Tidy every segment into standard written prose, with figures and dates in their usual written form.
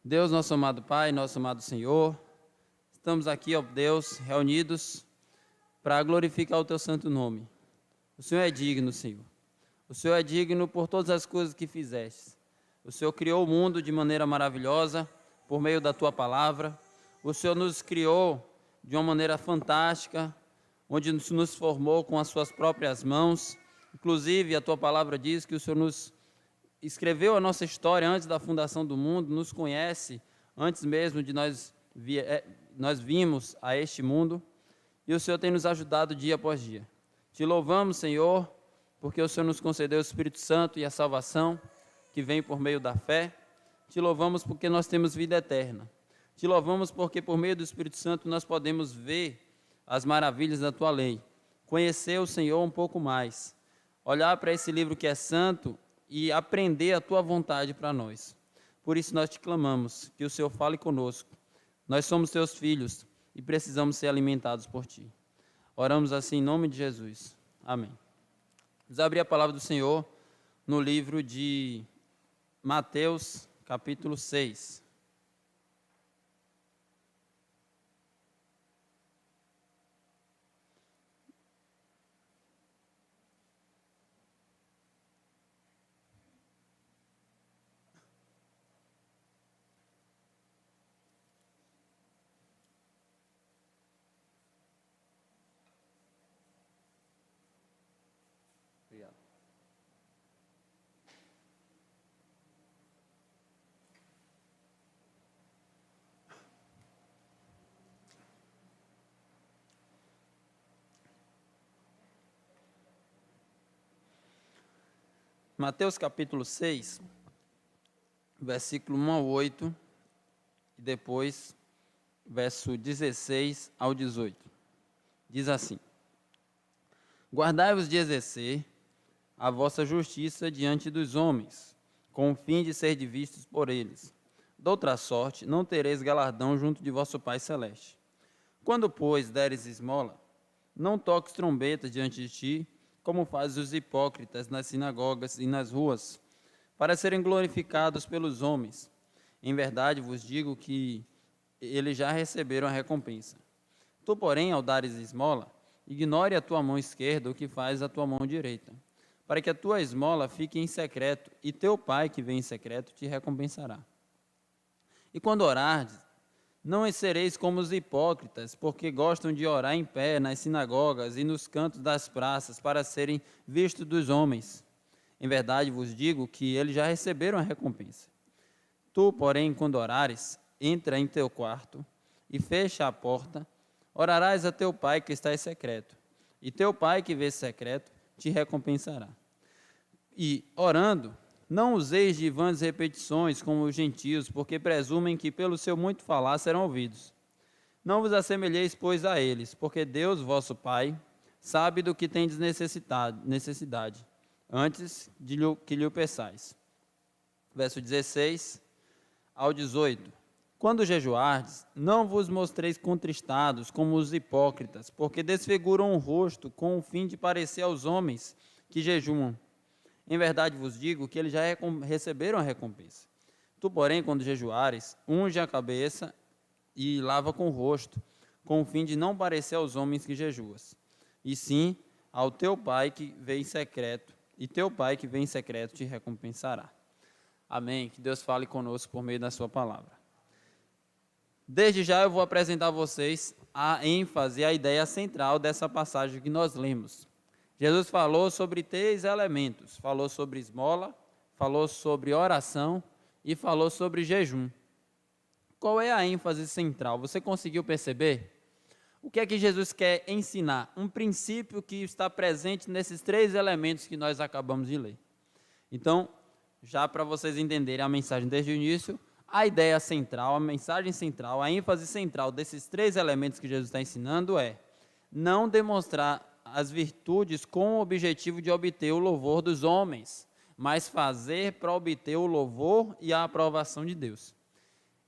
Deus, nosso amado Pai, nosso amado Senhor, estamos aqui, ó Deus, reunidos para glorificar o Teu santo nome. O Senhor é digno, Senhor. O Senhor é digno por todas as coisas que fizeste. O Senhor criou o mundo de maneira maravilhosa, por meio da Tua palavra. O Senhor nos criou de uma maneira fantástica, onde nos formou com as Suas próprias mãos. Inclusive, a Tua palavra diz que o Senhor nos escreveu a nossa história antes da fundação do mundo, nos conhece antes mesmo de nós vimos a este mundo, e o Senhor tem nos ajudado dia após dia. Te louvamos, Senhor, porque o Senhor nos concedeu o Espírito Santo e a salvação que vem por meio da fé. Te louvamos porque nós temos vida eterna. Te louvamos porque por meio do Espírito Santo nós podemos ver as maravilhas da Tua lei, conhecer o Senhor um pouco mais, olhar para esse livro que é santo e aprender a Tua vontade para nós. Por isso nós te clamamos, que o Senhor fale conosco. Nós somos Teus filhos e precisamos ser alimentados por Ti. Oramos assim em nome de Jesus. Amém. Vamos abrir a palavra do Senhor no livro de Mateus, capítulo 6. Obrigado. Mateus capítulo 6, versículo 1 ao 8, e depois verso 16 ao 18. Diz assim: Guardai-vos de exercer a vossa justiça diante dos homens, com o fim de ser vistos por eles. Doutra sorte, não tereis galardão junto de vosso Pai Celeste. Quando, pois, deres esmola, não toques trombetas diante de ti, como fazem os hipócritas nas sinagogas e nas ruas, para serem glorificados pelos homens. Em verdade vos digo que eles já receberam a recompensa. Tu, porém, ao dares esmola, ignore a tua mão esquerda o que faz a tua mão direita, para que a tua esmola fique em secreto, e teu Pai que vem em secreto te recompensará. E quando orardes, não sereis como os hipócritas, porque gostam de orar em pé nas sinagogas e nos cantos das praças, para serem vistos dos homens. Em verdade vos digo que eles já receberam a recompensa. Tu, porém, quando orares, entra em teu quarto e fecha a porta, orarás a teu Pai que está em secreto, e teu Pai que vê secreto te recompensará. E, orando, não useis de vãs repetições como os gentios, porque presumem que pelo seu muito falar serão ouvidos. Não vos assemelheis, pois, a eles, porque Deus, vosso Pai, sabe do que tendes necessidade, antes de que lhe o peçais. Verso 16 ao 18. Quando jejuardes, não vos mostreis contristados como os hipócritas, porque desfiguram o rosto com o fim de parecer aos homens que jejuam. Em verdade vos digo que eles já receberam a recompensa. Tu, porém, quando jejuares, unge a cabeça e lava com o rosto, com o fim de não parecer aos homens que jejuas, e sim ao teu Pai que vem em secreto, e teu Pai que vem em secreto te recompensará. Amém. Que Deus fale conosco por meio da sua palavra. Desde já eu vou apresentar a vocês a ênfase, a ideia central dessa passagem que nós lemos. Jesus falou sobre 3 elementos, falou sobre esmola, falou sobre oração e falou sobre jejum. Qual é a ênfase central? Você conseguiu perceber? O que é que Jesus quer ensinar? Um princípio que está presente nesses 3 elementos que nós acabamos de ler. Então, já para vocês entenderem a mensagem desde o início, a ideia central, a mensagem central, a ênfase central desses 3 elementos que Jesus está ensinando é não demonstrar as virtudes com o objetivo de obter o louvor dos homens, mas fazer para obter o louvor e a aprovação de Deus.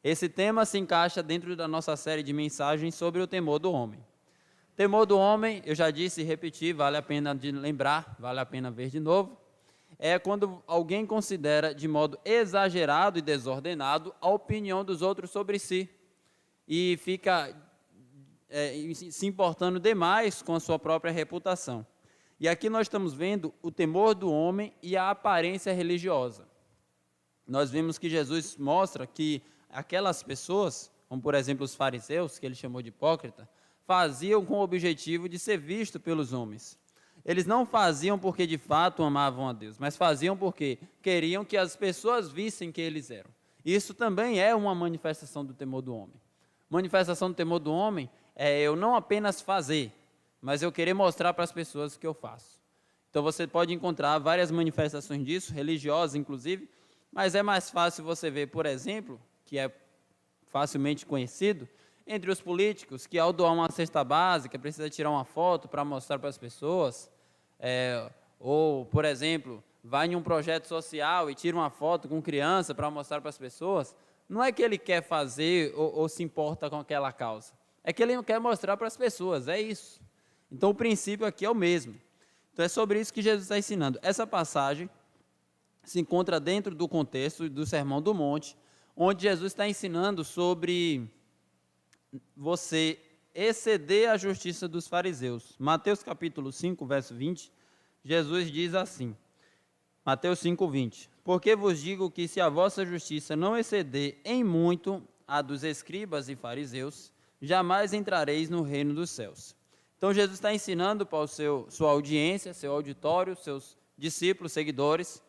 Esse tema se encaixa dentro da nossa série de mensagens sobre o temor do homem. Temor do homem, eu já disse e repeti, vale a pena de lembrar, vale a pena ver de novo. é quando alguém considera de modo exagerado e desordenado a opinião dos outros sobre si e fica se importando demais com a sua própria reputação. E aqui nós estamos vendo o temor do homem e a aparência religiosa. Nós vimos que Jesus mostra que aquelas pessoas, como por exemplo os fariseus, que ele chamou de hipócrita, faziam com o objetivo de ser visto pelos homens. Eles não faziam porque de fato amavam a Deus, mas faziam porque queriam que as pessoas vissem quem eles eram. Isso também é uma manifestação do temor do homem. Manifestação do temor do homem é eu não apenas fazer, mas eu querer mostrar para as pessoas que eu faço. Então você pode encontrar várias manifestações disso, religiosas inclusive, mas é mais fácil você ver, por exemplo, que é facilmente conhecido, entre os políticos, que ao doar uma cesta básica, precisa tirar uma foto para mostrar para as pessoas, ou, por exemplo, vai em um projeto social e tira uma foto com criança para mostrar para as pessoas, não é que ele quer fazer ou se importa com aquela causa, é que ele quer mostrar para as pessoas, é isso. Então o princípio aqui é o mesmo. Então é sobre isso que Jesus está ensinando. Essa passagem se encontra dentro do contexto do Sermão do Monte, onde Jesus está ensinando sobre você exceder a justiça dos fariseus. Mateus capítulo 5, verso 20, Jesus diz assim, Mateus 5, 20, porque vos digo que se a vossa justiça não exceder em muito a dos escribas e fariseus, jamais entrareis no reino dos céus. Então Jesus está ensinando para sua audiência, seu auditório, seus discípulos, seguidores,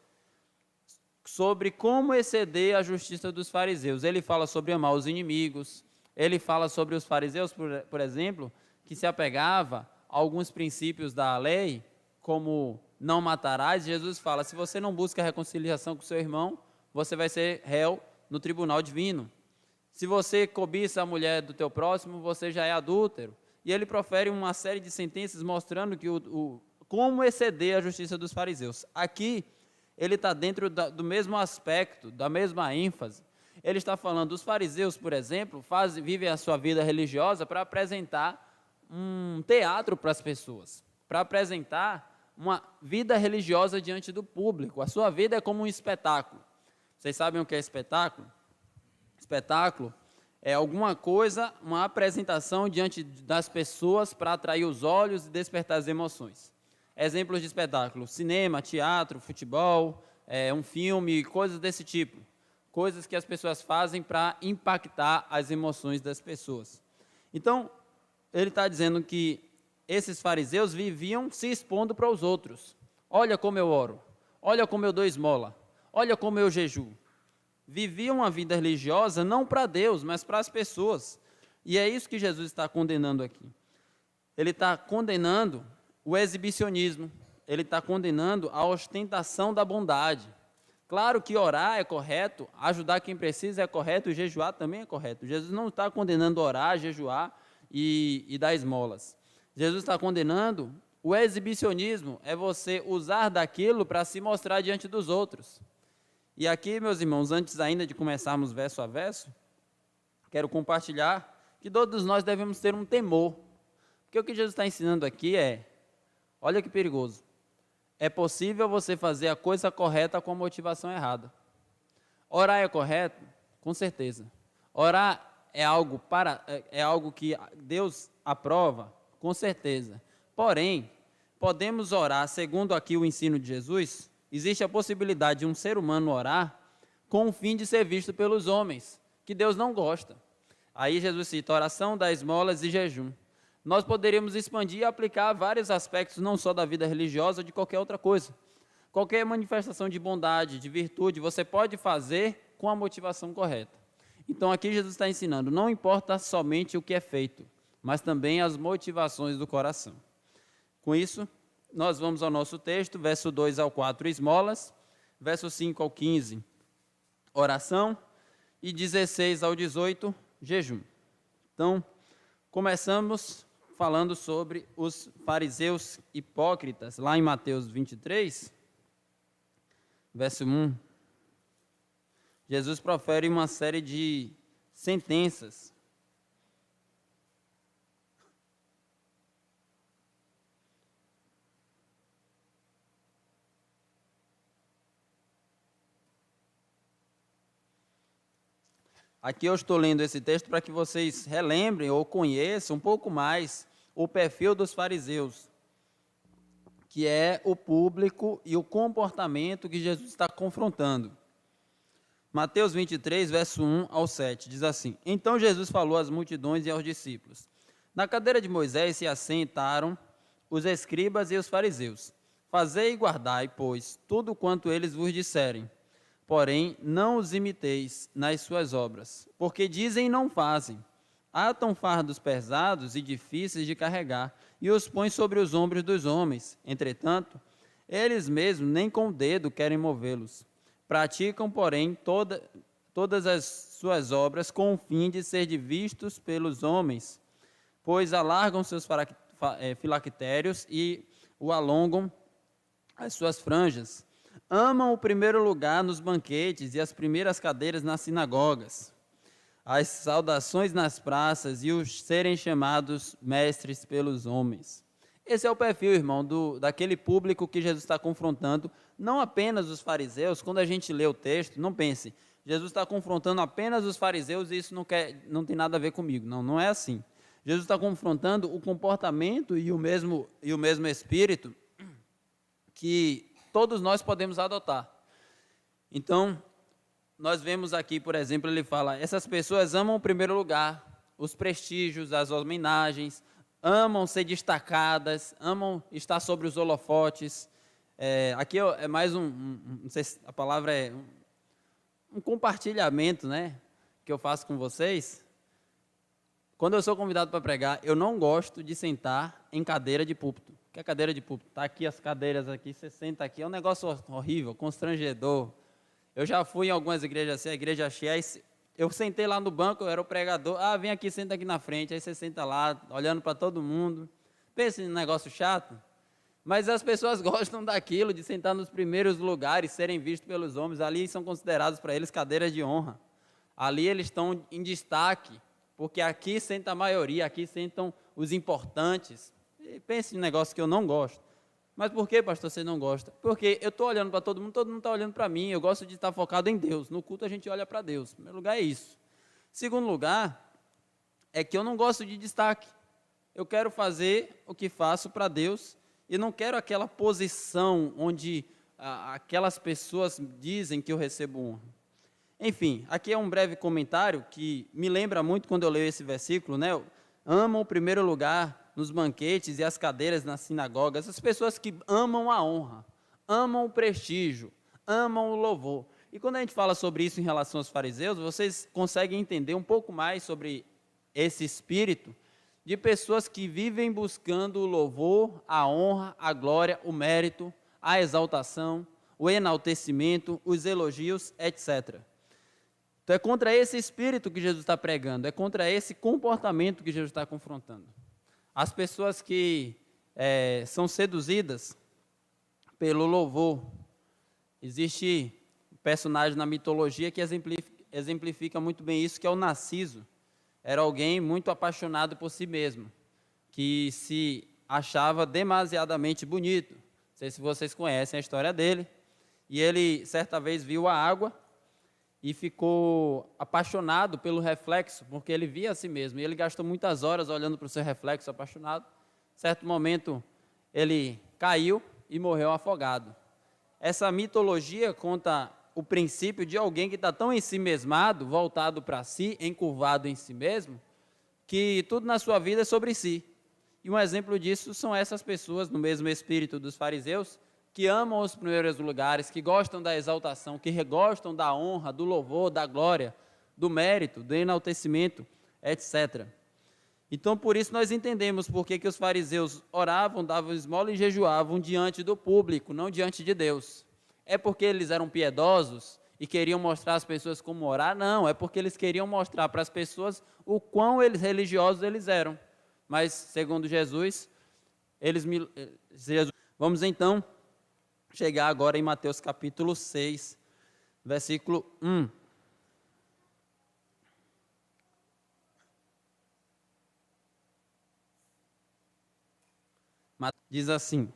sobre como exceder a justiça dos fariseus. Ele fala sobre amar os inimigos, ele fala sobre os fariseus, por exemplo, que se apegava a alguns princípios da lei, como não matarás. Jesus fala, se você não busca reconciliação com seu irmão, você vai ser réu no tribunal divino. Se você cobiça a mulher do teu próximo, você já é adúltero. E ele profere uma série de sentenças mostrando que como exceder a justiça dos fariseus. Aqui, ele está dentro do mesmo aspecto, da mesma ênfase. Ele está falando dos fariseus, por exemplo, vivem a sua vida religiosa para apresentar um teatro para as pessoas, para apresentar uma vida religiosa diante do público. A sua vida é como um espetáculo. Vocês sabem o que é espetáculo? Espetáculo é alguma coisa, uma apresentação diante das pessoas para atrair os olhos e despertar as emoções. Exemplos de espetáculo, cinema, teatro, futebol, um filme, coisas desse tipo. Coisas que as pessoas fazem para impactar as emoções das pessoas. Então, ele está dizendo que esses fariseus viviam se expondo para os outros. Olha como eu oro, olha como eu dou esmola, olha como eu jejuo. Viviam uma vida religiosa não para Deus, mas para as pessoas. E é isso que Jesus está condenando aqui. Ele está condenando o exibicionismo, ele está condenando a ostentação da bondade. Claro que orar é correto, ajudar quem precisa é correto, e jejuar também é correto. Jesus não está condenando orar, jejuar e dar esmolas. Jesus está condenando o exibicionismo, é você usar daquilo para se mostrar diante dos outros. E aqui, meus irmãos, antes ainda de começarmos verso a verso, quero compartilhar que todos nós devemos ter um temor. Porque o que Jesus está ensinando aqui olha que perigoso, é possível você fazer a coisa correta com a motivação errada. Orar é correto? Com certeza. Orar é algo que Deus aprova? Com certeza. Porém, podemos orar, segundo aqui o ensino de Jesus, existe a possibilidade de um ser humano orar com o fim de ser visto pelos homens, que Deus não gosta. Aí Jesus cita oração, dar esmolas e jejum. Nós poderíamos expandir e aplicar vários aspectos, não só da vida religiosa, de qualquer outra coisa. Qualquer manifestação de bondade, de virtude, você pode fazer com a motivação correta. Então aqui Jesus está ensinando, não importa somente o que é feito, mas também as motivações do coração. Com isso, nós vamos ao nosso texto, verso 2 ao 4, esmolas, verso 5 ao 15, oração, e 16 ao 18, jejum. Então, começamos falando sobre os fariseus hipócritas, lá em Mateus 23, verso 1. Jesus profere uma série de sentenças. Aqui eu estou lendo esse texto para que vocês relembrem ou conheçam um pouco mais o perfil dos fariseus, que é o público e o comportamento que Jesus está confrontando. Mateus 23, verso 1 ao 7, diz assim: Então Jesus falou às multidões e aos discípulos: Na cadeira de Moisés se assentaram os escribas e os fariseus. Fazei e guardai, pois, tudo quanto eles vos disserem. Porém, não os imiteis nas suas obras, porque dizem e não fazem. Atam fardos pesados e difíceis de carregar, e os põem sobre os ombros dos homens. Entretanto, eles mesmos nem com o dedo querem movê-los. Praticam, porém, todas as suas obras com o fim de ser vistos pelos homens, pois alargam seus filactérios e o alongam as suas franjas. Amam o primeiro lugar nos banquetes e as primeiras cadeiras nas sinagogas, as saudações nas praças e os serem chamados mestres pelos homens. Esse é o perfil, irmão, daquele público que Jesus está confrontando, não apenas os fariseus. Quando a gente lê o texto, não pense, Jesus está confrontando apenas os fariseus e isso não tem nada a ver comigo. Não, não é assim. Jesus está confrontando o comportamento e o mesmo espírito que todos nós podemos adotar. Então, nós vemos aqui, por exemplo, ele fala, essas pessoas amam o primeiro lugar, os prestígios, as homenagens, amam ser destacadas, amam estar sobre os holofotes. Aqui é mais não sei se a palavra é um compartilhamento, né, que eu faço com vocês. Quando eu sou convidado para pregar, eu não gosto de sentar em cadeira de púlpito. O que é cadeira de púlpito? Está aqui as cadeiras aqui, você senta aqui, é um negócio horrível, constrangedor. Eu já fui em algumas igrejas assim, a igreja cheia, eu sentei lá no banco, eu era o pregador, vem aqui, senta aqui na frente, aí você senta lá, olhando para todo mundo. Pensa em um negócio chato, mas as pessoas gostam daquilo, de sentar nos primeiros lugares, serem vistos pelos homens, ali são considerados para eles cadeiras de honra. Ali eles estão em destaque, porque aqui senta a maioria, aqui sentam os importantes. E pense em um negócio que eu não gosto. Mas por que, pastor, você não gosta? Porque eu estou olhando para todo mundo está olhando para mim, eu gosto de estar focado em Deus. No culto a gente olha para Deus. Em primeiro lugar é isso. Segundo lugar, é que eu não gosto de destaque. Eu quero fazer o que faço para Deus e não quero aquela posição onde aquelas pessoas dizem que eu recebo honra. Enfim, aqui é um breve comentário que me lembra muito quando eu leio esse versículo, né? Amam o primeiro lugar nos banquetes e as cadeiras nas sinagogas, as pessoas que amam a honra, amam o prestígio, amam o louvor. E quando a gente fala sobre isso em relação aos fariseus, vocês conseguem entender um pouco mais sobre esse espírito de pessoas que vivem buscando o louvor, a honra, a glória, o mérito, a exaltação, o enaltecimento, os elogios, etc. Então é contra esse espírito que Jesus está pregando, é contra esse comportamento que Jesus está confrontando. As pessoas que são seduzidas pelo louvor. Existe um personagem na mitologia que exemplifica muito bem isso, que é o Narciso. Era alguém muito apaixonado por si mesmo, que se achava demasiadamente bonito. Não sei se vocês conhecem a história dele. E ele, certa vez, viu a água e ficou apaixonado pelo reflexo, porque ele via a si mesmo, e ele gastou muitas horas olhando para o seu reflexo apaixonado. Certo momento, ele caiu e morreu afogado. Essa mitologia conta o princípio de alguém que está tão ensimesmado, voltado para si, encurvado em si mesmo, que tudo na sua vida é sobre si. E um exemplo disso são essas pessoas, no mesmo espírito dos fariseus, que amam os primeiros lugares, que gostam da exaltação, que gostam da honra, do louvor, da glória, do mérito, do enaltecimento, etc. Então, por isso nós entendemos por que os fariseus oravam, davam esmola e jejuavam diante do público, não diante de Deus. É porque eles eram piedosos e queriam mostrar às pessoas como orar? Não, é porque eles queriam mostrar para as pessoas o quão religiosos eles eram. Mas, segundo Jesus, vamos então chegar agora em Mateus capítulo 6, versículo 1. Diz assim: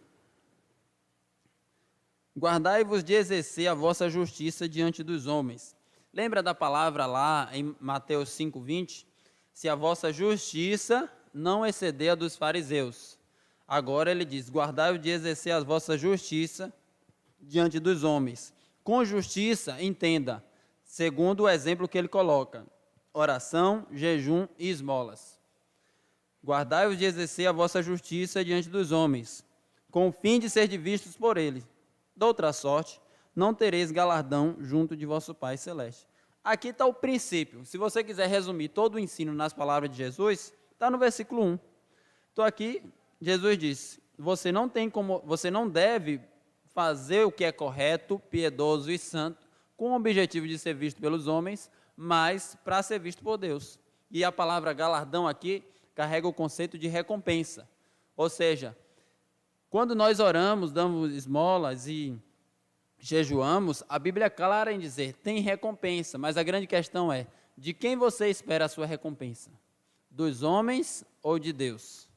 Guardai-vos de exercer a vossa justiça diante dos homens, Lembra da palavra lá em Mateus 5:20? Se a vossa justiça não exceder a dos fariseus. Agora ele diz, guardai-o de exercer a vossa justiça diante dos homens. Com justiça, entenda, segundo o exemplo que ele coloca, oração, jejum e esmolas. Guardai-vos de exercer a vossa justiça diante dos homens, com o fim de ser vistos por eles. De outra sorte, não tereis galardão junto de vosso Pai Celeste. Aqui está o princípio. Se você quiser resumir todo o ensino nas palavras de Jesus, está no versículo 1. Então aqui, Jesus disse, você não deve fazer o que é correto, piedoso e santo, com o objetivo de ser visto pelos homens, mas para ser visto por Deus. E a palavra galardão aqui carrega o conceito de recompensa. Ou seja, quando nós oramos, damos esmolas e jejuamos, a Bíblia é clara em dizer, tem recompensa, mas a grande questão é, de quem você espera a sua recompensa? Dos homens ou de Deus?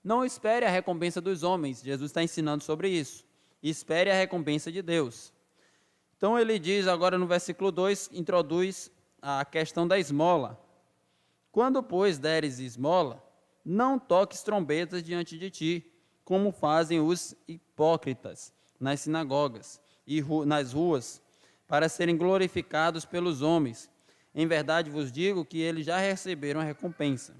Não espere a recompensa dos homens, Jesus está ensinando sobre isso. Espere a recompensa de Deus. Então ele diz agora no versículo 2, introduz a questão da esmola. Quando, pois, deres esmola, não toques trombetas diante de ti, como fazem os hipócritas nas sinagogas e nas ruas, para serem glorificados pelos homens. Em verdade vos digo que eles já receberam a recompensa.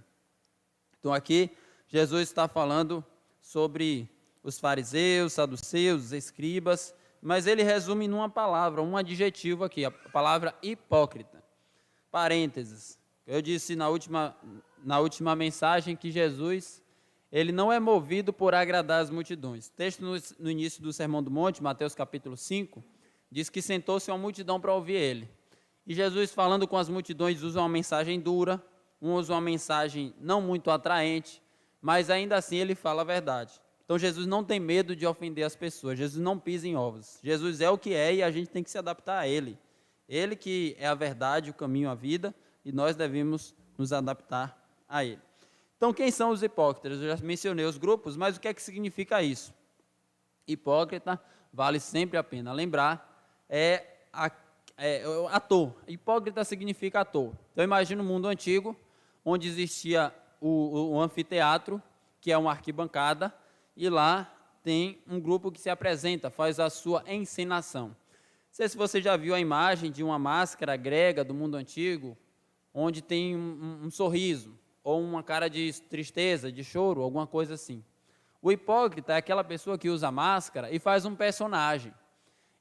Então aqui Jesus está falando sobre os fariseus, saduceus, os escribas, mas ele resume numa palavra, um adjetivo aqui, a palavra hipócrita. Parênteses, eu disse na última mensagem que Jesus, ele não é movido por agradar as multidões. O texto no início do Sermão do Monte, Mateus capítulo 5, diz que sentou-se uma multidão para ouvir ele. E Jesus, falando com as multidões, usa uma mensagem dura, usa uma mensagem não muito atraente, mas ainda assim ele fala a verdade. Então Jesus não tem medo de ofender as pessoas, Jesus não pisa em ovos. Jesus é o que é e a gente tem que se adaptar a ele. Ele que é a verdade, o caminho, a vida, e nós devemos nos adaptar a ele. Então, quem são os hipócritas? Eu já mencionei os grupos, mas o que é que significa isso? Hipócrita, vale sempre a pena lembrar, é ator. Hipócrita significa ator. Então, imagina um mundo antigo, onde existia o anfiteatro, que é uma arquibancada, e lá tem um grupo que se apresenta, faz a sua encenação. Não sei se você já viu a imagem de uma máscara grega do mundo antigo, onde tem um sorriso, ou uma cara de tristeza, de choro, alguma coisa assim. O hipócrita é aquela pessoa que usa máscara e faz um personagem.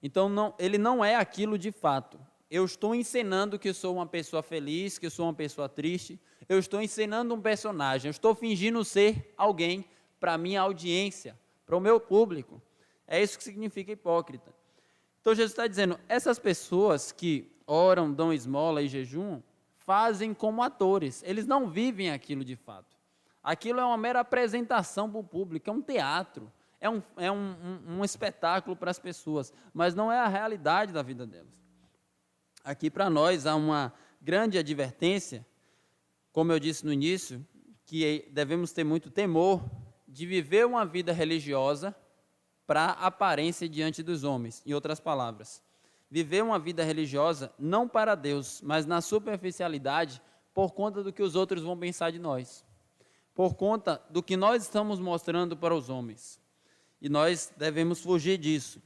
Então, ele não é aquilo de fato. Eu estou encenando que sou uma pessoa feliz, que sou uma pessoa triste. Eu estou encenando um personagem. Eu estou fingindo ser alguém para a minha audiência, para o meu público. É isso que significa hipócrita. Então, Jesus está dizendo, essas pessoas que oram, dão esmola e jejum, fazem como atores, eles não vivem aquilo de fato. Aquilo é uma mera apresentação para o público, é um teatro, é um espetáculo para as pessoas, mas não é a realidade da vida delas. Aqui para nós há uma grande advertência, como eu disse no início, que devemos ter muito temor de viver uma vida religiosa para aparência diante dos homens, em outras palavras. Viver uma vida religiosa não para Deus, mas na superficialidade, por conta do que os outros vão pensar de nós, por conta do que nós estamos mostrando para os homens. E nós devemos fugir disso.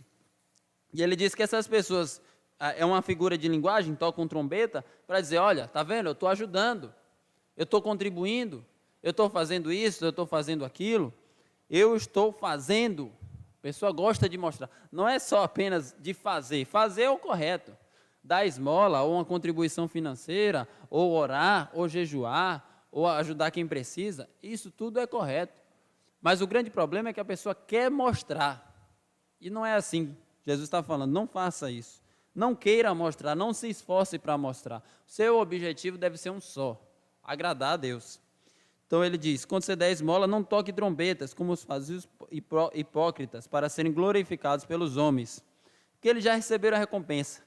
E ele diz que essas pessoas, é uma figura de linguagem, tocam trombeta, para dizer, olha, está vendo, eu estou ajudando, eu estou contribuindo, eu estou fazendo isso, eu estou fazendo aquilo, eu estou fazendo. A pessoa gosta de mostrar. Não é só apenas de fazer. Fazer é o correto. Dar esmola, ou uma contribuição financeira, ou orar, ou jejuar, ou ajudar quem precisa. Isso tudo é correto. Mas o grande problema é que a pessoa quer mostrar. E não é assim. Jesus está falando, não faça isso. Não queira mostrar, não se esforce para mostrar. Seu objetivo deve ser um só, agradar a Deus. Então ele diz, quando você der esmola, não toque trombetas, como os fazem os hipócritas, para serem glorificados pelos homens, porque eles já receberam a recompensa.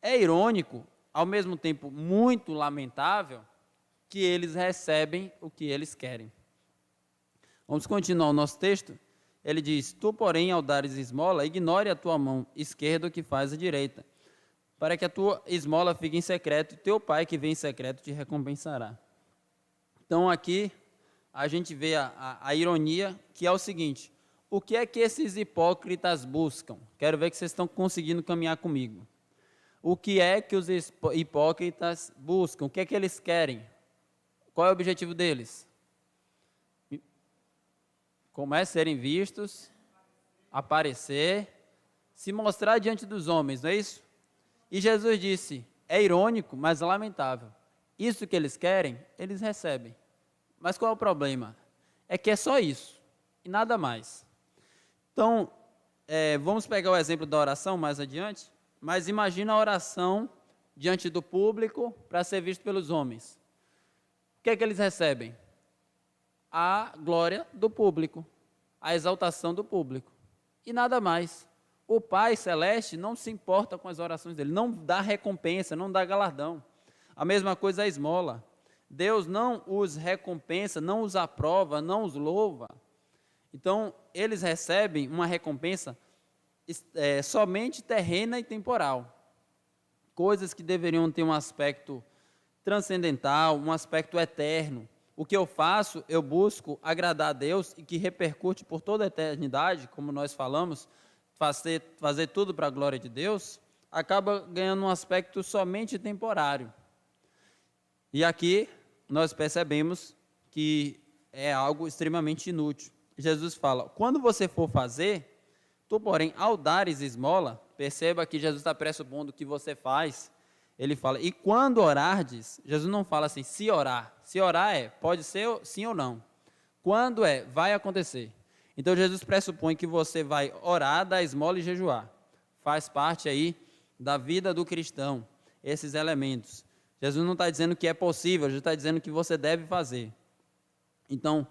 É irônico, ao mesmo tempo muito lamentável, que eles recebem o que eles querem. Vamos continuar o nosso texto? Ele diz, tu, porém, ao dares esmola, ignore a tua mão esquerda o que faz a direita, para que a tua esmola fique em secreto, e teu pai que vem em secreto te recompensará. Então aqui a gente vê a ironia, que é o seguinte: o que é que esses hipócritas buscam? Quero ver que vocês estão conseguindo caminhar comigo. O que é que os hipócritas buscam? O que é que eles querem? Qual é o objetivo deles? Como é serem vistos, aparecer, se mostrar diante dos homens, não é isso? E Jesus disse, é irônico, mas lamentável. Isso que eles querem, eles recebem. Mas qual é o problema? É que é só isso, e nada mais. Então, vamos pegar o exemplo da oração mais adiante, mas imagina a oração diante do público para ser visto pelos homens. O que é que eles recebem? A glória do público, a exaltação do público, e nada mais. O Pai Celeste não se importa com as orações dele, não dá recompensa, não dá galardão. A mesma coisa a esmola. Deus não os recompensa, não os aprova, não os louva. Então, eles recebem uma recompensa somente terrena e temporal. Coisas que deveriam ter um aspecto transcendental, um aspecto eterno. O que eu faço, eu busco agradar a Deus e que repercute por toda a eternidade, como nós falamos, fazer tudo para a glória de Deus, acaba ganhando um aspecto somente temporário. E aqui nós percebemos que é algo extremamente inútil. Jesus fala, quando você for fazer, tu, porém, ao dares esmola, perceba que Jesus está pressupondo que você faz, ele fala, e quando orardes, Jesus não fala assim, se orar. Se orar pode ser sim ou não. Quando vai acontecer. Então, Jesus pressupõe que você vai orar, dar esmola e jejuar. Faz parte aí da vida do cristão, esses elementos. Jesus não está dizendo que é possível, Jesus está dizendo que você deve fazer. Então,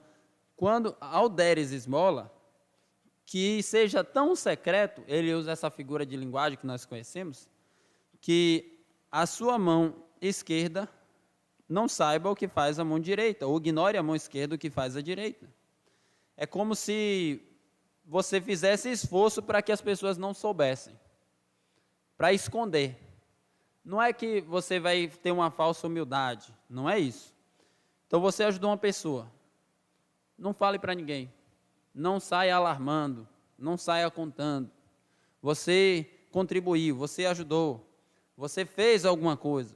quando ao deres esmola, que seja tão secreto, ele usa essa figura de linguagem que nós conhecemos, que a sua mão esquerda não saiba o que faz a mão direita, ou ignore a mão esquerda o que faz a direita. É como se você fizesse esforço para que as pessoas não soubessem, para esconder. Não é que você vai ter uma falsa humildade, não é isso. Então você ajudou uma pessoa, não fale para ninguém, não saia alarmando, não saia contando. Você contribuiu, você ajudou, você fez alguma coisa.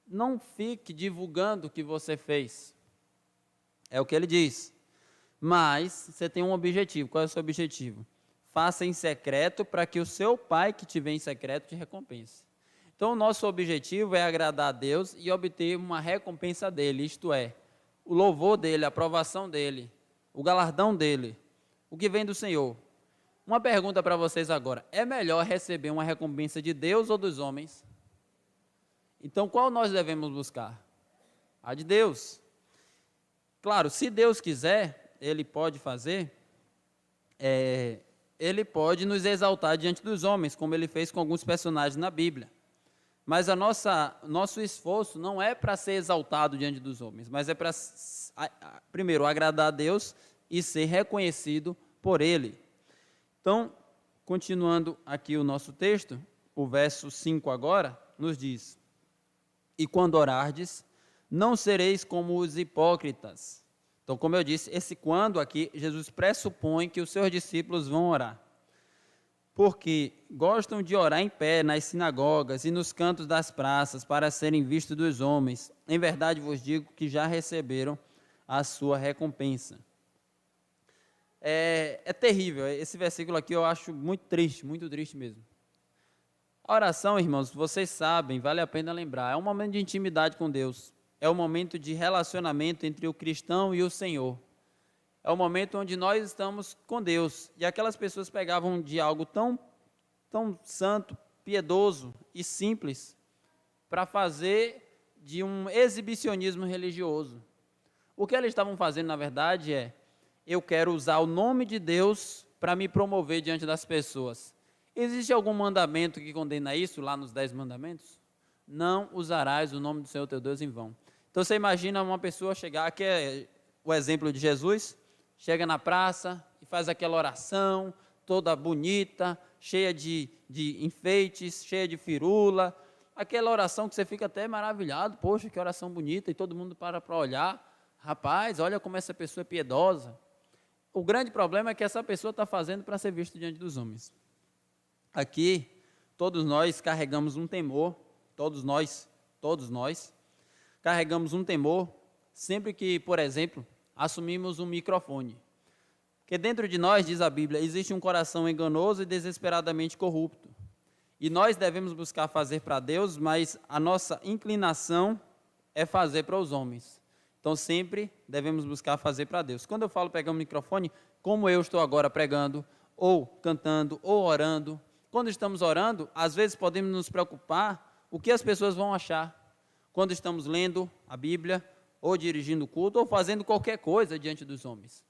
Não fique divulgando o que você fez. É o que ele diz. Mas você tem um objetivo. Qual é o seu objetivo? Faça em secreto para que o seu pai que te vê em secreto te recompense. Então, o nosso objetivo é agradar a Deus e obter uma recompensa dele, isto é, o louvor dele, a aprovação dele, o galardão dele, o que vem do Senhor. Uma pergunta para vocês agora, é melhor receber uma recompensa de Deus ou dos homens? Então, qual nós devemos buscar? A de Deus. Claro, se Deus quiser, Ele pode fazer, Ele pode nos exaltar diante dos homens, como Ele fez com alguns personagens na Bíblia. Mas nosso esforço não é para ser exaltado diante dos homens, mas é para, primeiro, agradar a Deus e ser reconhecido por Ele. Então, continuando aqui o nosso texto, o verso 5 agora, nos diz, e quando orardes, não sereis como os hipócritas. Então, como eu disse, esse quando aqui, Jesus pressupõe que os seus discípulos vão orar. Porque gostam de orar em pé nas sinagogas e nos cantos das praças para serem vistos dos homens. Em verdade vos digo que já receberam a sua recompensa. É terrível, esse versículo aqui eu acho muito triste mesmo. A oração, irmãos, vocês sabem, vale a pena lembrar, é um momento de intimidade com Deus, é um momento de relacionamento entre o cristão e o Senhor. É o momento onde nós estamos com Deus. E aquelas pessoas pegavam de algo tão santo, piedoso e simples para fazer de um exibicionismo religioso. O que eles estavam fazendo, na verdade, eu quero usar o nome de Deus para me promover diante das pessoas. Existe algum mandamento que condena isso lá nos 10 mandamentos? Não usarás o nome do Senhor teu Deus em vão. Então você imagina uma pessoa chegar, aqui é o exemplo de Jesus, chega na praça e faz aquela oração toda bonita, cheia de de enfeites, cheia de firula, aquela oração que você fica até maravilhado, poxa, que oração bonita, e todo mundo para olhar, rapaz, olha como essa pessoa é piedosa. O grande problema é que essa pessoa está fazendo para ser vista diante dos homens. Aqui, todos nós carregamos um temor, todos nós carregamos um temor sempre que, por exemplo, assumimos um microfone. Porque dentro de nós, diz a Bíblia, existe um coração enganoso e desesperadamente corrupto. E nós devemos buscar fazer para Deus, mas a nossa inclinação é fazer para os homens. Então, sempre devemos buscar fazer para Deus. Quando eu falo pegar um microfone, como eu estou agora pregando, ou cantando, ou orando, quando estamos orando, às vezes podemos nos preocupar o que as pessoas vão achar. Quando estamos lendo a Bíblia, ou dirigindo o culto, ou fazendo qualquer coisa diante dos homens.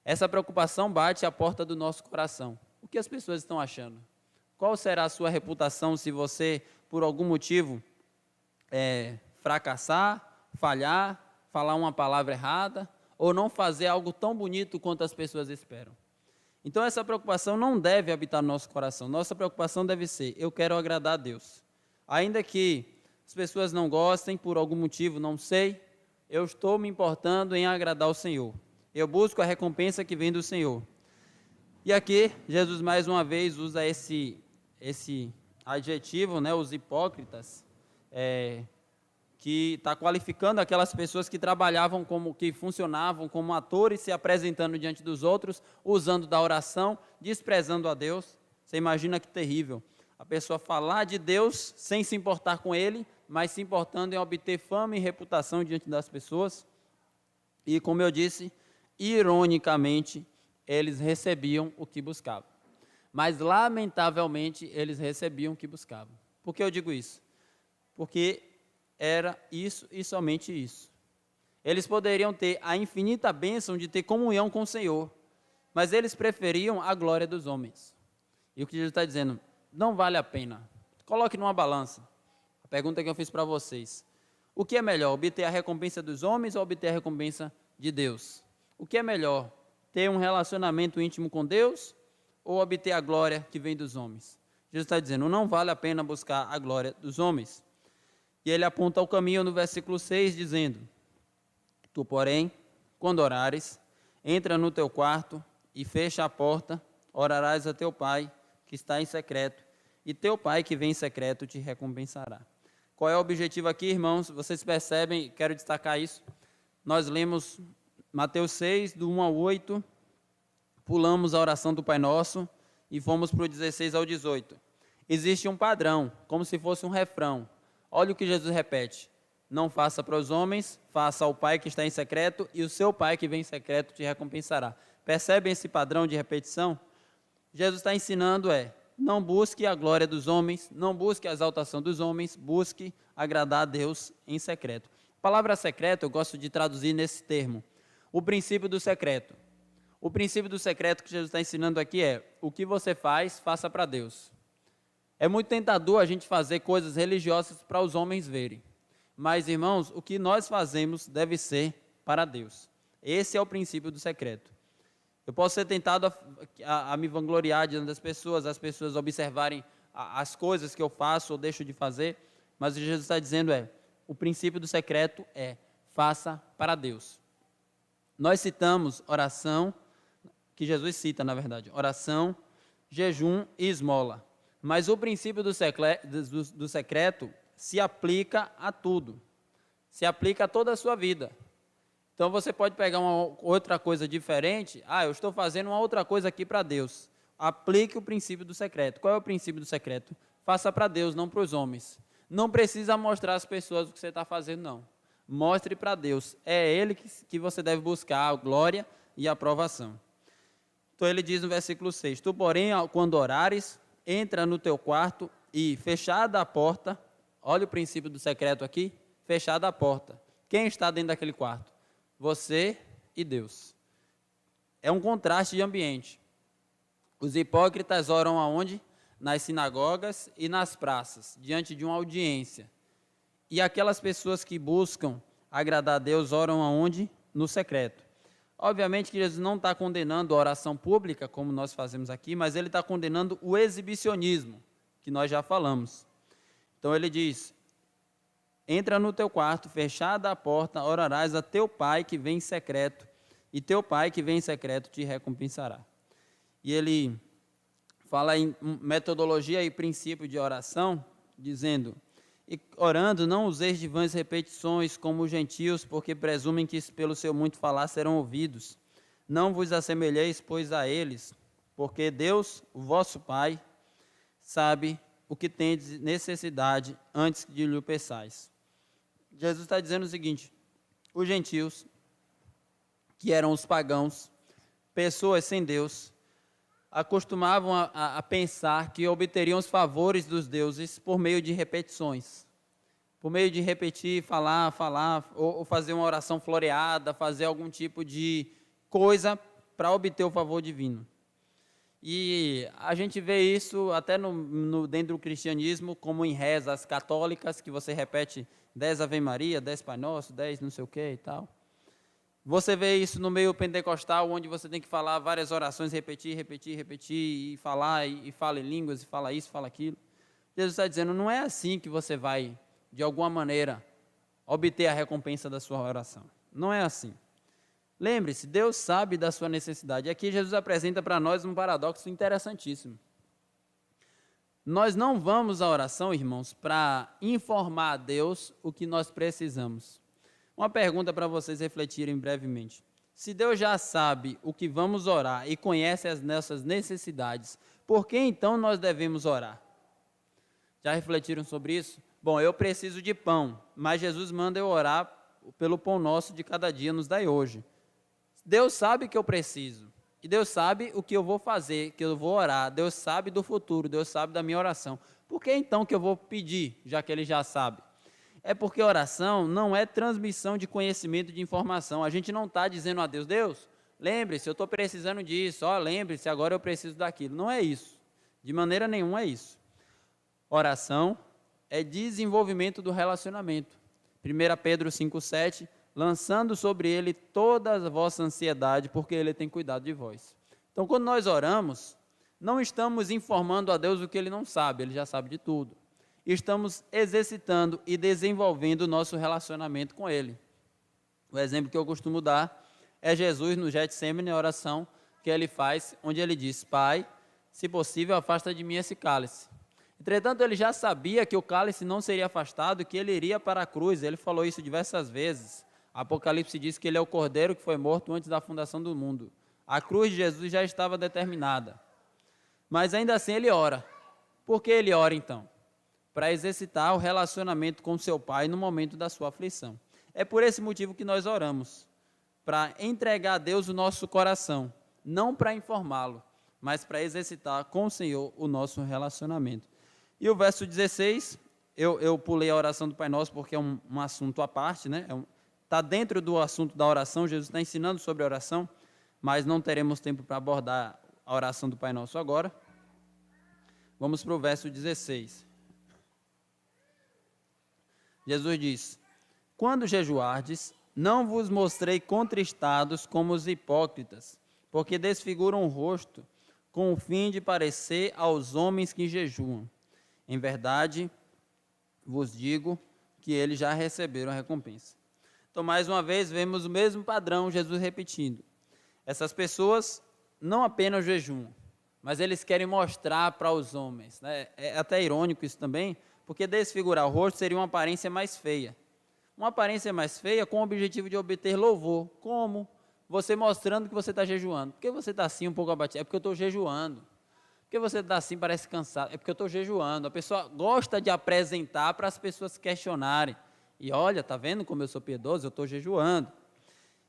Essa preocupação bate à porta do nosso coração. O que as pessoas estão achando? Qual será a sua reputação se você, por algum motivo, fracassar, falhar, falar uma palavra errada, ou não fazer algo tão bonito quanto as pessoas esperam? Então, essa preocupação não deve habitar no nosso coração. Nossa preocupação deve ser, eu quero agradar a Deus. Ainda que as pessoas não gostem, por algum motivo, não sei, eu estou me importando em agradar o Senhor. Eu busco a recompensa que vem do Senhor. E aqui, Jesus mais uma vez usa esse adjetivo, né, os hipócritas, que está qualificando aquelas pessoas que trabalhavam que funcionavam como atores, se apresentando diante dos outros, usando da oração, desprezando a Deus. Você imagina que terrível. A pessoa falar de Deus sem se importar com Ele, mas se importando em obter fama e reputação diante das pessoas. E, como eu disse, ironicamente, eles recebiam o que buscavam. Mas, lamentavelmente, eles recebiam o que buscavam. Por que eu digo isso? Porque era isso e somente isso. Eles poderiam ter a infinita bênção de ter comunhão com o Senhor, mas eles preferiam a glória dos homens. E o que Jesus está dizendo, não vale a pena. Coloque numa balança. A pergunta que eu fiz para vocês. O que é melhor, obter a recompensa dos homens ou obter a recompensa de Deus? O que é melhor, ter um relacionamento íntimo com Deus ou obter a glória que vem dos homens? Jesus está dizendo, não vale a pena buscar a glória dos homens. E ele aponta o caminho no versículo 6, dizendo, tu, porém, quando orares, entra no teu quarto e fecha a porta, orarás a teu pai, que está em secreto, e teu pai que vem em secreto te recompensará. Qual é o objetivo aqui, irmãos? Vocês percebem, quero destacar isso. Nós lemos Mateus 6, do 1 ao 8, pulamos a oração do Pai Nosso e fomos para o 16 ao 18. Existe um padrão, como se fosse um refrão. Olha o que Jesus repete. Não faça para os homens, faça ao Pai que está em secreto, e o seu Pai que vem em secreto te recompensará. Percebem esse padrão de repetição? Jesus está ensinando não busque a glória dos homens, não busque a exaltação dos homens, busque agradar a Deus em secreto. A palavra secreto eu gosto de traduzir nesse termo. O princípio do secreto. O princípio do secreto que Jesus está ensinando aqui o que você faz, faça para Deus. É muito tentador a gente fazer coisas religiosas para os homens verem. Mas, irmãos, o que nós fazemos deve ser para Deus. Esse é o princípio do secreto. Eu posso ser tentado a me vangloriar diante das pessoas, as pessoas observarem as coisas que eu faço ou deixo de fazer, mas o que Jesus está dizendo o princípio do secreto faça para Deus. Nós citamos oração, que Jesus cita, na verdade, oração, jejum e esmola. Mas o princípio do secreto se aplica a tudo. Se aplica a toda a sua vida. Então, você pode pegar uma outra coisa diferente. Eu estou fazendo uma outra coisa aqui para Deus. Aplique o princípio do secreto. Qual é o princípio do secreto? Faça para Deus, não para os homens. Não precisa mostrar às pessoas o que você está fazendo, não. Mostre para Deus. É Ele que você deve buscar a glória e a aprovação. Então, ele diz no versículo 6, tu, porém, quando orares, entra no teu quarto e, fechada a porta, olha o princípio do secreto aqui, fechada a porta. Quem está dentro daquele quarto? Você e Deus. É um contraste de ambiente. Os hipócritas oram aonde? Nas sinagogas e nas praças, diante de uma audiência. E aquelas pessoas que buscam agradar a Deus oram aonde? No secreto. Obviamente que Jesus não está condenando a oração pública, como nós fazemos aqui, mas ele está condenando o exibicionismo, que nós já falamos. Então ele diz: entra no teu quarto, fechada a porta, orarás a teu pai que vem em secreto, e teu pai que vem em secreto te recompensará. E ele fala em metodologia e princípio de oração, dizendo: e orando, não useis de vãs repetições como os gentios, porque presumem que pelo seu muito falar serão ouvidos. Não vos assemelheis, pois, a eles, porque Deus, o vosso Pai, sabe o que tendes necessidade antes de lhe peçais. Jesus está dizendo o seguinte: os gentios, que eram os pagãos, pessoas sem Deus, acostumavam a pensar que obteriam os favores dos deuses por meio de repetições. Por meio de repetir, falar, ou fazer uma oração floreada, fazer algum tipo de coisa para obter o favor divino. E a gente vê isso até dentro do cristianismo, como em rezas católicas, que você repete 10 Ave Maria, 10 Pai Nosso, 10 não sei o que e tal. Você vê isso no meio pentecostal, onde você tem que falar várias orações, repetir, e falar, e fala em línguas, e fala isso, fala aquilo. Jesus está dizendo: não é assim que você vai, de alguma maneira, obter a recompensa da sua oração. Não é assim. Lembre-se, Deus sabe da sua necessidade. Aqui Jesus apresenta para nós um paradoxo interessantíssimo. Nós não vamos à oração, irmãos, para informar a Deus o que nós precisamos. Uma pergunta para vocês refletirem brevemente. Se Deus já sabe o que vamos orar e conhece as nossas necessidades, por que então nós devemos orar? Já refletiram sobre isso? Bom, eu preciso de pão, mas Jesus manda eu orar pelo pão nosso de cada dia nos dai hoje. Deus sabe que eu preciso, e Deus sabe o que eu vou fazer, que eu vou orar, Deus sabe do futuro, Deus sabe da minha oração. Por que então que eu vou pedir, já que Ele já sabe? É porque oração não é transmissão de conhecimento, de informação. A gente não está dizendo a Deus: Deus, lembre-se, eu estou precisando disso, lembre-se, agora eu preciso daquilo. Não é isso. De maneira nenhuma é isso. Oração é desenvolvimento do relacionamento. 1 Pedro 5,7, lançando sobre ele toda a vossa ansiedade, porque ele tem cuidado de vós. Então, quando nós oramos, não estamos informando a Deus o que ele não sabe, ele já sabe de tudo. Estamos exercitando e desenvolvendo o nosso relacionamento com Ele. O exemplo que eu costumo dar é Jesus no Getsemane, a oração que Ele faz, onde Ele diz: Pai, se possível, afasta de mim esse cálice. Entretanto, Ele já sabia que o cálice não seria afastado, que Ele iria para a cruz. Ele falou isso diversas vezes. Apocalipse diz que Ele é o Cordeiro que foi morto antes da fundação do mundo. A cruz de Jesus já estava determinada. Mas ainda assim Ele ora. Por que Ele ora então? Para exercitar o relacionamento com seu Pai no momento da sua aflição. É por esse motivo que nós oramos, para entregar a Deus o nosso coração, não para informá-lo, mas para exercitar com o Senhor o nosso relacionamento. E o verso 16, eu pulei a oração do Pai Nosso porque é um assunto à parte, né? Está dentro do assunto da oração, Jesus está ensinando sobre a oração, mas não teremos tempo para abordar a oração do Pai Nosso agora. Vamos para o verso 16. Jesus diz: quando jejuardes, não vos mostrei contristados como os hipócritas, porque desfiguram o rosto, com o fim de parecer aos homens que jejuam. Em verdade, vos digo que eles já receberam a recompensa. Então, mais uma vez, vemos o mesmo padrão, Jesus repetindo. Essas pessoas não apenas jejuam, mas eles querem mostrar para os homens, né? É até irônico isso também, porque desfigurar o rosto seria uma aparência mais feia. Uma aparência mais feia com o objetivo de obter louvor. Como? Você mostrando que você está jejuando. Por que você está assim um pouco abatido? É porque eu estou jejuando. Por que você está assim, parece cansado? É porque eu estou jejuando. A pessoa gosta de apresentar para as pessoas questionarem. E olha, está vendo como eu sou piedoso? Eu estou jejuando.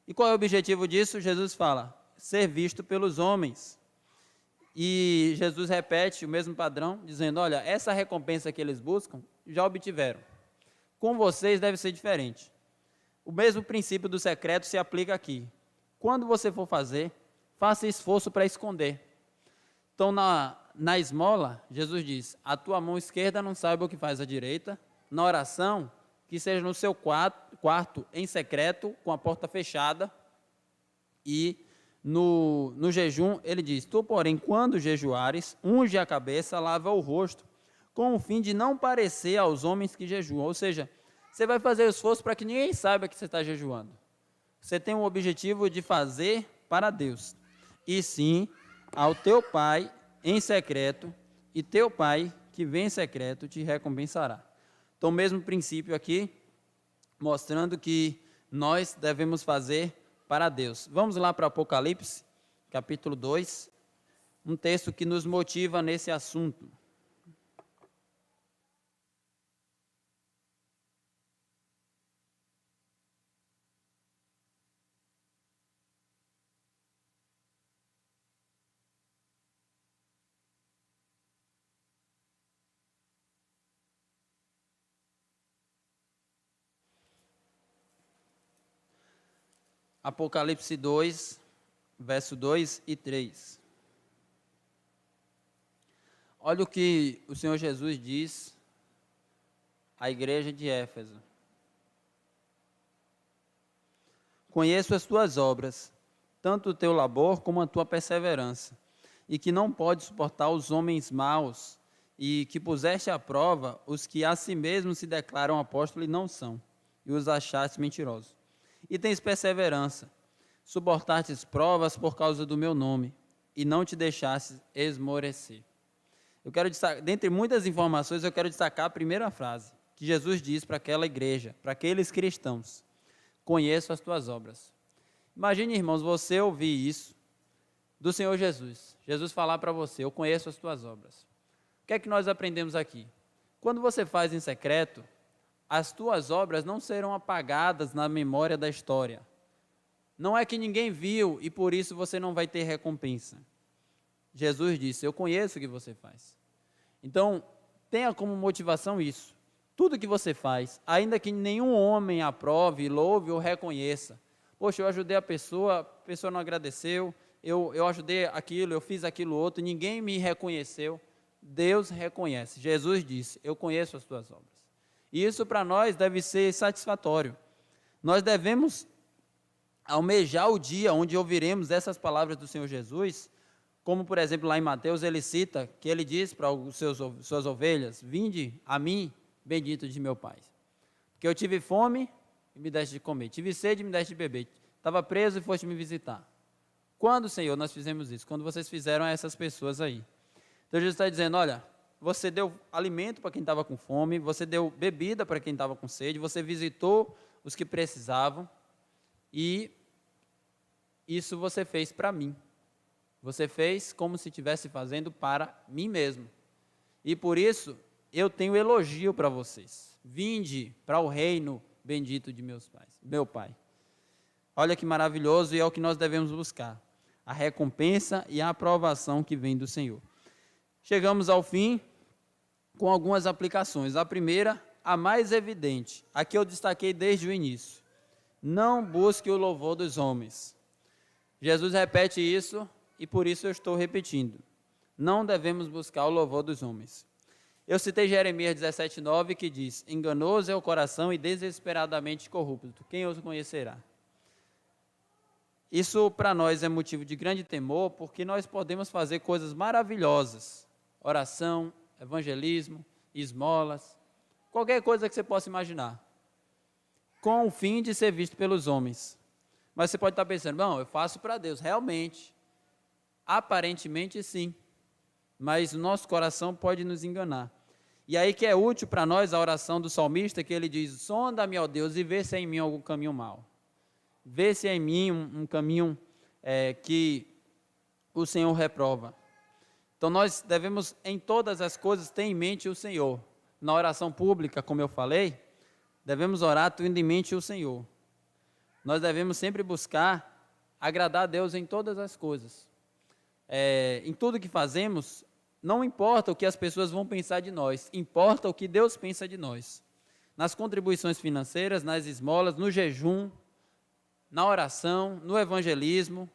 E qual é o objetivo disso? Jesus fala: ser visto pelos homens. E Jesus repete o mesmo padrão, dizendo: olha, essa recompensa que eles buscam, já obtiveram. Com vocês deve ser diferente. O mesmo princípio do secreto se aplica aqui. Quando você for fazer, faça esforço para esconder. Então, na esmola, Jesus diz: a tua mão esquerda não saiba o que faz a direita. Na oração, que seja no seu quarto, em secreto, com a porta fechada, E no jejum, ele diz: tu, porém, quando jejuares, unge a cabeça, lava o rosto, com o fim de não parecer aos homens que jejuam. Ou seja, você vai fazer o esforço para que ninguém saiba que você está jejuando. Você tem o objetivo de fazer para Deus, e sim ao teu Pai em secreto, e teu Pai que vem em secreto te recompensará. Então, o mesmo princípio aqui, mostrando que nós devemos fazer para Deus. Vamos lá para Apocalipse, capítulo 2, um texto que nos motiva nesse assunto. Apocalipse 2, verso 2 e 3. Olha o que o Senhor Jesus diz à igreja de Éfeso. Conheço as tuas obras, tanto o teu labor como a tua perseverança, e que não podes suportar os homens maus, e que puseste à prova os que a si mesmos se declaram apóstolos e não são, e os achaste mentirosos. E tens perseverança, suportastes provas por causa do meu nome, e não te deixastes esmorecer. Eu quero destacar, dentre muitas informações, eu quero destacar a primeira frase, que Jesus diz para aquela igreja, para aqueles cristãos: conheço as tuas obras. Imagine, irmãos, você ouvir isso do Senhor Jesus. Jesus falar para você: eu conheço as tuas obras. O que é que nós aprendemos aqui? Quando você faz em secreto, as tuas obras não serão apagadas na memória da história. Não é que ninguém viu e por isso você não vai ter recompensa. Jesus disse: eu conheço o que você faz. Então, tenha como motivação isso. Tudo que você faz, ainda que nenhum homem aprove, louve ou reconheça. Poxa, eu ajudei a pessoa não agradeceu, eu ajudei aquilo, eu fiz aquilo outro, ninguém me reconheceu. Deus reconhece. Jesus disse: eu conheço as tuas obras. E isso para nós deve ser satisfatório. Nós devemos almejar o dia onde ouviremos essas palavras do Senhor Jesus, como, por exemplo, lá em Mateus, ele cita, que ele diz para os suas ovelhas: vinde a mim, bendito de meu Pai. Porque eu tive fome e me deste de comer, tive sede e me deste de beber, estava preso e foste me visitar. Quando, Senhor, nós fizemos isso? Quando vocês fizeram a essas pessoas aí. Então, Jesus está dizendo: olha, você deu alimento para quem estava com fome, você deu bebida para quem estava com sede, você visitou os que precisavam, e isso você fez para mim. Você fez como se estivesse fazendo para mim mesmo. E por isso, eu tenho elogio para vocês. Vinde para o reino bendito de meu Pai. Olha que maravilhoso, e é o que nós devemos buscar: a recompensa e a aprovação que vem do Senhor. Chegamos ao fim com algumas aplicações. A primeira, a mais evidente, a que eu destaquei desde o início: não busque o louvor dos homens. Jesus repete isso e por isso eu estou repetindo. Não devemos buscar o louvor dos homens. Eu citei Jeremias 17:9, que diz: enganoso é o coração e desesperadamente corrupto, quem os conhecerá? Isso para nós é motivo de grande temor, porque nós podemos fazer coisas maravilhosas: oração, evangelismo, esmolas, qualquer coisa que você possa imaginar, com o fim de ser visto pelos homens. Mas você pode estar pensando: não, eu faço para Deus. Realmente, aparentemente sim, mas o nosso coração pode nos enganar. E aí que é útil para nós a oração do salmista, que ele diz: sonda-me, ó Deus, e vê se há em mim algum caminho mau. Vê se há em mim um caminho que o Senhor reprova. Então nós devemos, em todas as coisas, ter em mente o Senhor. Na oração pública, como eu falei, devemos orar tendo em mente o Senhor. Nós devemos sempre buscar agradar a Deus em todas as coisas. Em tudo que fazemos, não importa o que as pessoas vão pensar de nós, importa o que Deus pensa de nós. Nas contribuições financeiras, nas esmolas, no jejum, na oração, no evangelismo,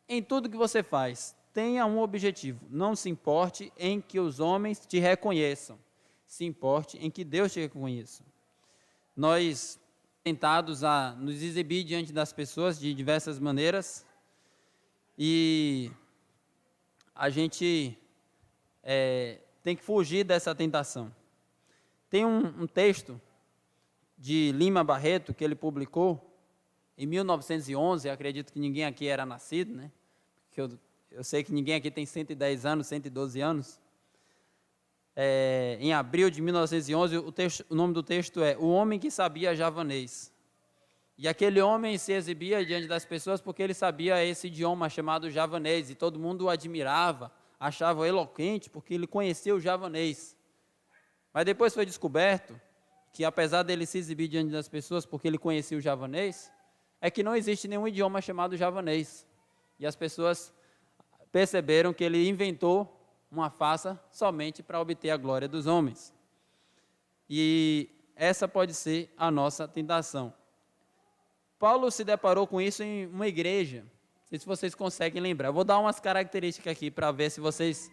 em tudo que você faz, tenha um objetivo: não se importe em que os homens te reconheçam, se importe em que Deus te reconheça. Nós, tentados a nos exibir diante das pessoas de diversas maneiras, E a gente tem que fugir dessa tentação. Tem um texto de Lima Barreto que ele publicou em 1911, acredito que ninguém aqui era nascido, né? Porque eu sei que ninguém aqui tem 110 anos, 112 anos. Em abril de 1911, o nome do texto é O Homem que Sabia Javanês. E aquele homem se exibia diante das pessoas porque ele sabia esse idioma chamado javanês, e todo mundo o admirava, achava eloquente porque ele conhecia o javanês. Mas depois foi descoberto que, apesar dele se exibir diante das pessoas porque ele conhecia o javanês, é que não existe nenhum idioma chamado javanês. E as pessoas perceberam que ele inventou uma farsa somente para obter a glória dos homens. E essa pode ser a nossa tentação. Paulo se deparou com isso em uma igreja. Não sei se vocês conseguem lembrar. Eu vou dar umas características aqui para ver se vocês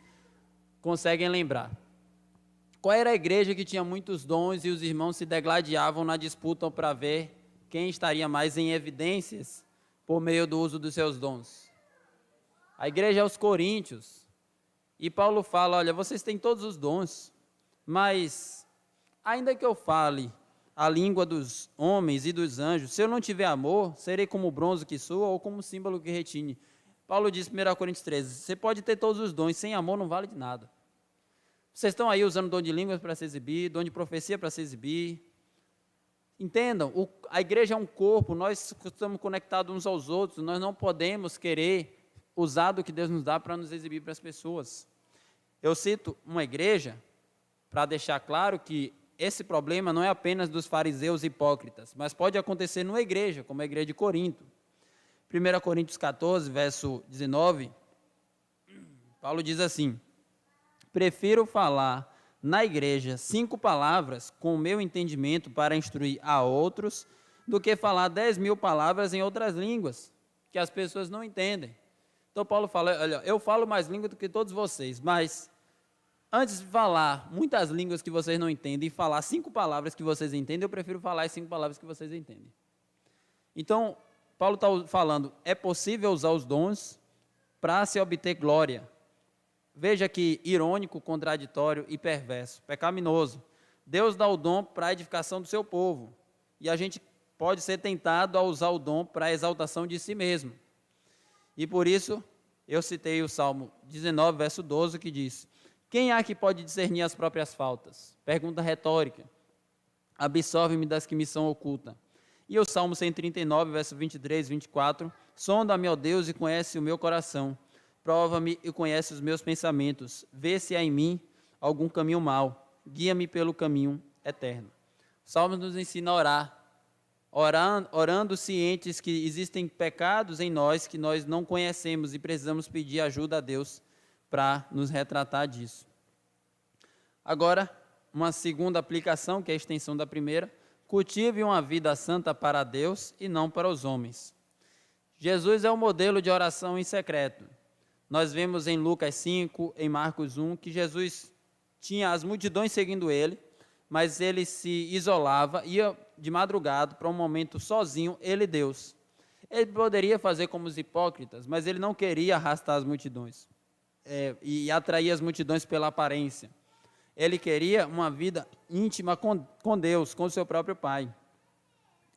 conseguem lembrar. Qual era a igreja que tinha muitos dons e os irmãos se degladiavam na disputa para ver quem estaria mais em evidências por meio do uso dos seus dons? A igreja aos Coríntios. E Paulo fala, olha, vocês têm todos os dons, mas ainda que eu fale a língua dos homens e dos anjos, se eu não tiver amor, serei como o bronze que soa ou como o símbolo que retine. Paulo diz em 1 Coríntios 13, você pode ter todos os dons, sem amor não vale de nada. Vocês estão aí usando dom de línguas para se exibir, dom de profecia para se exibir. Entendam, a igreja é um corpo, nós estamos conectados uns aos outros, nós não podemos querer usar do que Deus nos dá para nos exibir para as pessoas. Eu cito uma igreja para deixar claro que esse problema não é apenas dos fariseus hipócritas, mas pode acontecer numa igreja, como a igreja de Corinto. 1 Coríntios 14, verso 19, Paulo diz assim, prefiro falar na igreja 5 palavras com o meu entendimento para instruir a outros, do que falar 10.000 palavras em outras línguas, que as pessoas não entendem. Então Paulo fala, olha, eu falo mais língua do que todos vocês, mas antes de falar muitas línguas que vocês não entendem e falar 5 palavras que vocês entendem, eu prefiro falar as 5 palavras que vocês entendem. Então, Paulo está falando, é possível usar os dons para se obter glória. Veja que irônico, contraditório e perverso, pecaminoso. Deus dá o dom para a edificação do seu povo, e a gente pode ser tentado a usar o dom para a exaltação de si mesmo. E por isso, eu citei o Salmo 19, verso 12, que diz, quem há que pode discernir as próprias faltas? Pergunta retórica. Absolve-me das que me são ocultas. E o Salmo 139, verso 23 e 24, sonda-me, ó Deus, e conhece o meu coração. Prova-me e conhece os meus pensamentos. Vê se há em mim algum caminho mau. Guia-me pelo caminho eterno. O Salmo nos ensina a orar. Orando cientes que existem pecados em nós que nós não conhecemos e precisamos pedir ajuda a Deus para nos retratar disso. Agora, uma segunda aplicação, que é a extensão da primeira, cultive uma vida santa para Deus e não para os homens. Jesus é o modelo de oração em secreto. Nós vemos em Lucas 5, em Marcos 1, que Jesus tinha as multidões seguindo ele, mas ele se isolava, ia de madrugada para um momento sozinho, ele e Deus. Ele poderia fazer como os hipócritas, mas ele não queria arrastar as multidões e atrair as multidões pela aparência. Ele queria uma vida íntima com Deus, com o seu próprio Pai.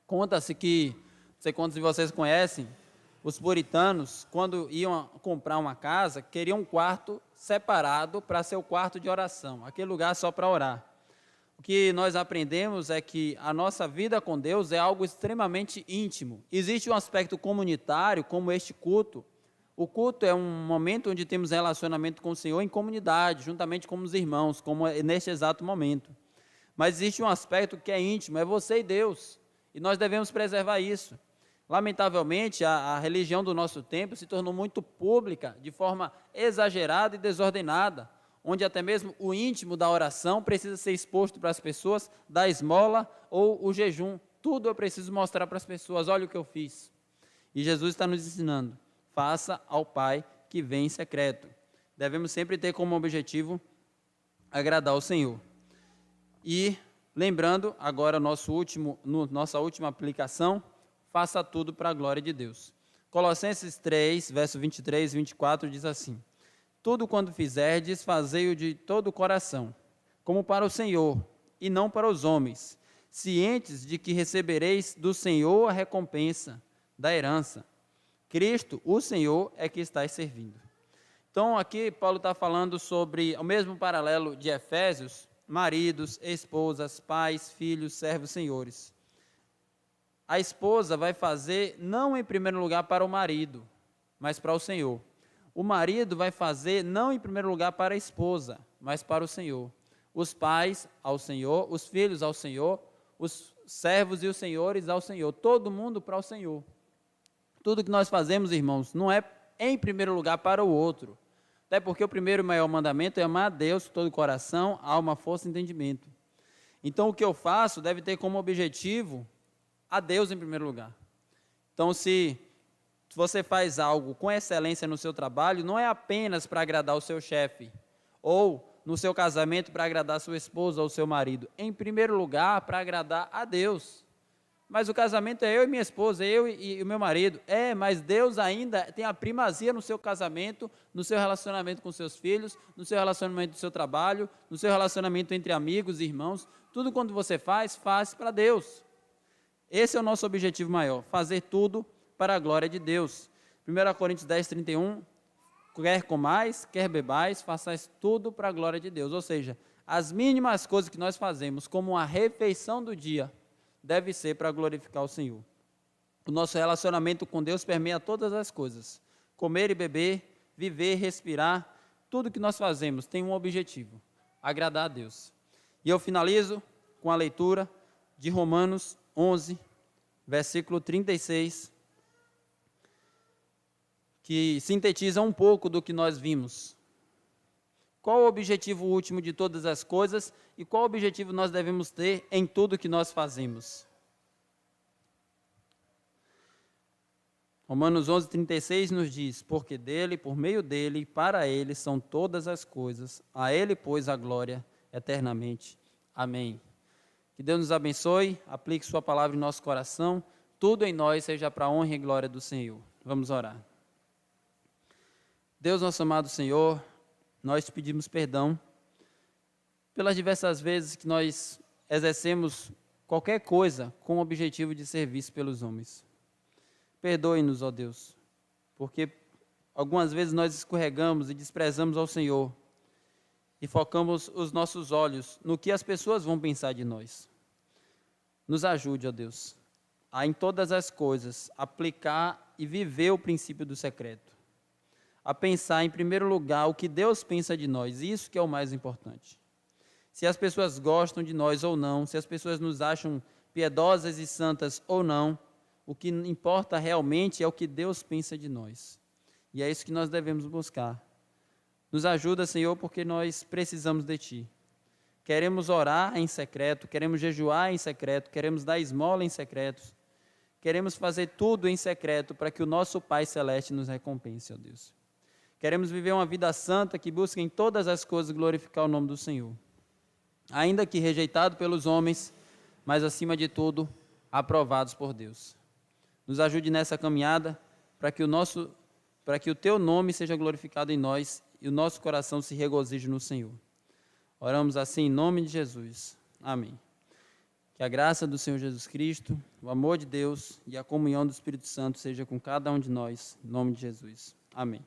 Conta-se que, não sei quantos de vocês conhecem, os puritanos, quando iam comprar uma casa, queriam um quarto separado para ser o quarto de oração, aquele lugar só para orar. O que nós aprendemos é que a nossa vida com Deus é algo extremamente íntimo. Existe um aspecto comunitário, como este culto. O culto é um momento onde temos relacionamento com o Senhor em comunidade, juntamente com os irmãos, como é neste exato momento. Mas existe um aspecto que é íntimo, é você e Deus, e nós devemos preservar isso. Lamentavelmente, a religião do nosso tempo se tornou muito pública, de forma exagerada e desordenada, onde até mesmo o íntimo da oração precisa ser exposto para as pessoas, da esmola ou o jejum. Tudo eu preciso mostrar para as pessoas, olha o que eu fiz. E Jesus está nos ensinando, faça ao Pai que vem em secreto. Devemos sempre ter como objetivo agradar ao Senhor. E lembrando, agora nossa última aplicação, faça tudo para a glória de Deus. Colossenses 3, verso 23 e 24 diz assim: tudo quanto fizerdes, fazei-o de todo o coração, como para o Senhor, e não para os homens, cientes de que recebereis do Senhor a recompensa da herança. Cristo, o Senhor, é que estáis servindo. Então, aqui Paulo está falando sobre o mesmo paralelo de Efésios: maridos, esposas, pais, filhos, servos, senhores. A esposa vai fazer não em primeiro lugar para o marido, mas para o Senhor. O marido vai fazer não em primeiro lugar para a esposa, mas para o Senhor. Os pais ao Senhor, os filhos ao Senhor, os servos e os senhores ao Senhor. Todo mundo para o Senhor. Tudo que nós fazemos, irmãos, não é em primeiro lugar para o outro. Até porque o primeiro e maior mandamento é amar a Deus com todo o coração, alma, força e entendimento. Então, o que eu faço deve ter como objetivo a Deus em primeiro lugar. Então, se você faz algo com excelência no seu trabalho, não é apenas para agradar o seu chefe, ou no seu casamento para agradar a sua esposa ou seu marido. Em primeiro lugar, para agradar a Deus. Mas o casamento é eu e minha esposa, eu e o meu marido. Mas Deus ainda tem a primazia no seu casamento, no seu relacionamento com seus filhos, no seu relacionamento do seu trabalho, no seu relacionamento entre amigos e irmãos. Tudo quando você faz para Deus. Esse é o nosso objetivo maior, fazer tudo para a glória de Deus. 1 Coríntios 10, 31, quer comais, quer bebais, façais tudo para a glória de Deus. Ou seja, as mínimas coisas que nós fazemos, como a refeição do dia, deve ser para glorificar o Senhor. O nosso relacionamento com Deus permeia todas as coisas. Comer e beber, viver, respirar, tudo que nós fazemos tem um objetivo: agradar a Deus. E eu finalizo com a leitura de Romanos 11, versículo 36, que sintetiza um pouco do que nós vimos. Qual o objetivo último de todas as coisas e qual objetivo nós devemos ter em tudo que nós fazemos? Romanos 11, 36 nos diz: porque dele, por meio dele e para ele são todas as coisas, a ele, pois, a glória eternamente. Amém. Que Deus nos abençoe, aplique sua palavra em nosso coração, tudo em nós seja para a honra e glória do Senhor. Vamos orar. Deus, nosso amado Senhor, nós te pedimos perdão pelas diversas vezes que nós exercemos qualquer coisa com o objetivo de serviço pelos homens. Perdoe-nos, ó Deus, porque algumas vezes nós escorregamos e desprezamos ao Senhor e focamos os nossos olhos no que as pessoas vão pensar de nós. Nos ajude, ó Deus, a em todas as coisas aplicar e viver o princípio do secreto. A pensar em primeiro lugar o que Deus pensa de nós, isso que é o mais importante. Se as pessoas gostam de nós ou não, se as pessoas nos acham piedosas e santas ou não, o que importa realmente é o que Deus pensa de nós. E é isso que nós devemos buscar. Nos ajuda, Senhor, porque nós precisamos de Ti. Queremos orar em secreto, queremos jejuar em secreto, queremos dar esmola em secreto, queremos fazer tudo em secreto para que o nosso Pai Celeste nos recompense, ó Deus. Queremos viver uma vida santa que busque em todas as coisas glorificar o nome do Senhor. Ainda que rejeitado pelos homens, mas acima de tudo, aprovados por Deus. Nos ajude nessa caminhada para que o Teu nome seja glorificado em nós e o nosso coração se regozije no Senhor. Oramos assim em nome de Jesus. Amém. Que a graça do Senhor Jesus Cristo, o amor de Deus e a comunhão do Espírito Santo seja com cada um de nós, em nome de Jesus. Amém.